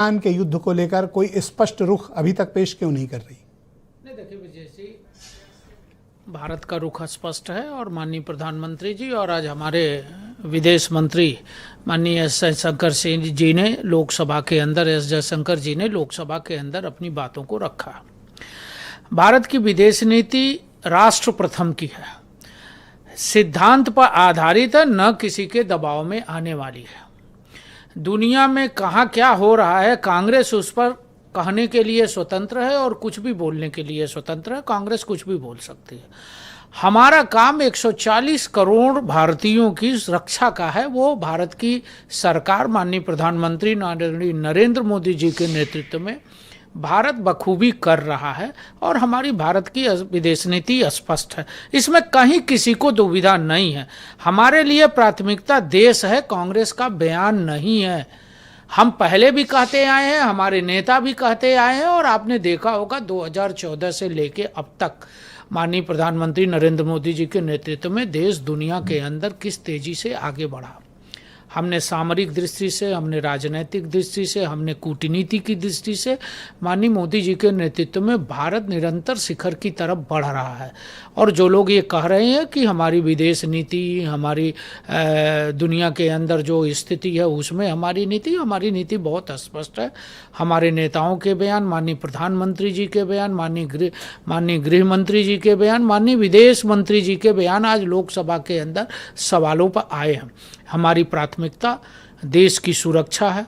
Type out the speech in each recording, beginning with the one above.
Iran के युद्ध को लेकर कोई स्पष्ट रुख अभी तक पेश क्यों नहीं कर रही? नहीं, देखिए विजय जी, भारत का रुख स्पष्ट है और माननीय प्रधानमंत्री जी और आज हमारे विदेश मंत्री माननीय एस जयशंकर सिंह जी ने लोकसभा के अंदर अपनी बातों को रखा। भारत की विदेश नीति राष्ट्र प्रथम की है, सिद्धांत पर आधारित है, न किसी के दबाव में आने वाली है। दुनिया में कहाँ क्या हो रहा है, कांग्रेस उस पर कहने के लिए स्वतंत्र है और कुछ भी बोलने के लिए स्वतंत्र है। कांग्रेस कुछ भी बोल सकती है। हमारा काम 140 करोड़ भारतीयों की रक्षा का है। वो भारत की सरकार माननीय प्रधानमंत्री नरेंद्र मोदी जी के नेतृत्व में भारत बखूबी कर रहा है और हमारी भारत की विदेश नीति स्पष्ट है। इसमें कहीं किसी को दुविधा नहीं है। हमारे लिए प्राथमिकता देश है, कांग्रेस का बयान नहीं है। हम पहले भी कहते आए हैं, हमारे नेता भी कहते आए हैं और आपने देखा होगा 2014 से लेके अब तक माननीय प्रधानमंत्री नरेंद्र मोदी जी के नेतृत्व में देश दुनिया के अंदर किस तेजी से आगे बढ़ा। हमने सामरिक दृष्टि से, हमने राजनीतिक दृष्टि से, हमने कूटनीति की दृष्टि से माननीय मोदी जी के नेतृत्व में भारत निरंतर शिखर की तरफ बढ़ रहा है। और जो लोग ये कह रहे हैं कि हमारी विदेश नीति, हमारी दुनिया के अंदर जो स्थिति है उसमें हमारी नीति बहुत स्पष्ट है। हमारे नेताओं के बयान, माननीय प्रधानमंत्री जी के बयान, माननीय गृह मंत्री जी के बयान, माननीय विदेश मंत्री जी के बयान आज लोकसभा के अंदर सवालों पर आए हैं। हमारी प्राथमिकता देश की सुरक्षा है,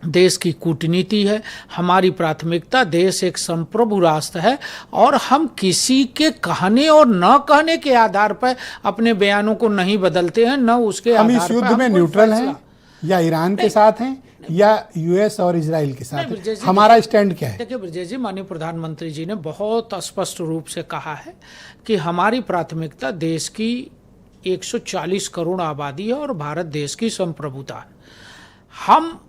देश की कूटनीति है। हमारी प्राथमिकता देश एक संप्रभु राष्ट्र है और हम किसी के कहने और न कहने के आधार पर अपने बयानों को नहीं बदलते हैं, न उसके आधार पर। हम इस युद्ध में न्यूट्रल हैं या ईरान के साथ हैं या यूएस और इजराइल के साथ हैं? हमारा स्टैंड क्या है? देखिए ब्रजेश जी, माननीय प्रधानमंत्री जी ने बहुत स्पष्ट रूप से कहा है कि हमारी प्राथमिकता देश की 140 करोड़ आबादी है और भारत देश की संप्रभुता है। हम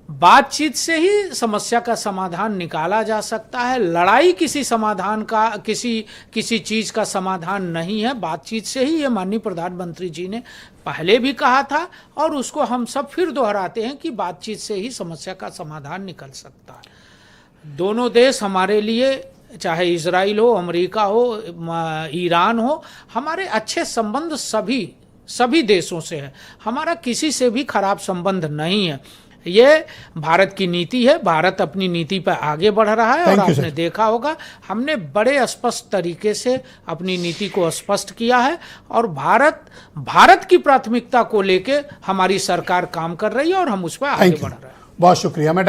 बातचीत से ही समस्या का समाधान निकाला जा सकता है। लड़ाई किसी समाधान का, किसी चीज का समाधान नहीं है। बातचीत से ही, ये माननीय प्रधानमंत्री जी ने पहले भी कहा था और उसको हम सब फिर दोहराते हैं कि बातचीत से ही समस्या का समाधान निकल सकता है। दोनों देश हमारे लिए, चाहे इजराइल हो, अमेरिका हो, ईरान हो, हमारे अच्छे संबंध सभी देशों से है। हमारा किसी से भी खराब संबंध नहीं है। ये भारत की नीति है। भारत अपनी नीति पर आगे बढ़ रहा है और आपने देखा होगा हमने बड़े स्पष्ट तरीके से अपनी नीति को स्पष्ट किया है और भारत की प्राथमिकता को लेकर हमारी सरकार काम कर रही है और हम उस पर आगे बढ़ रहे हैं। बहुत शुक्रिया। मैं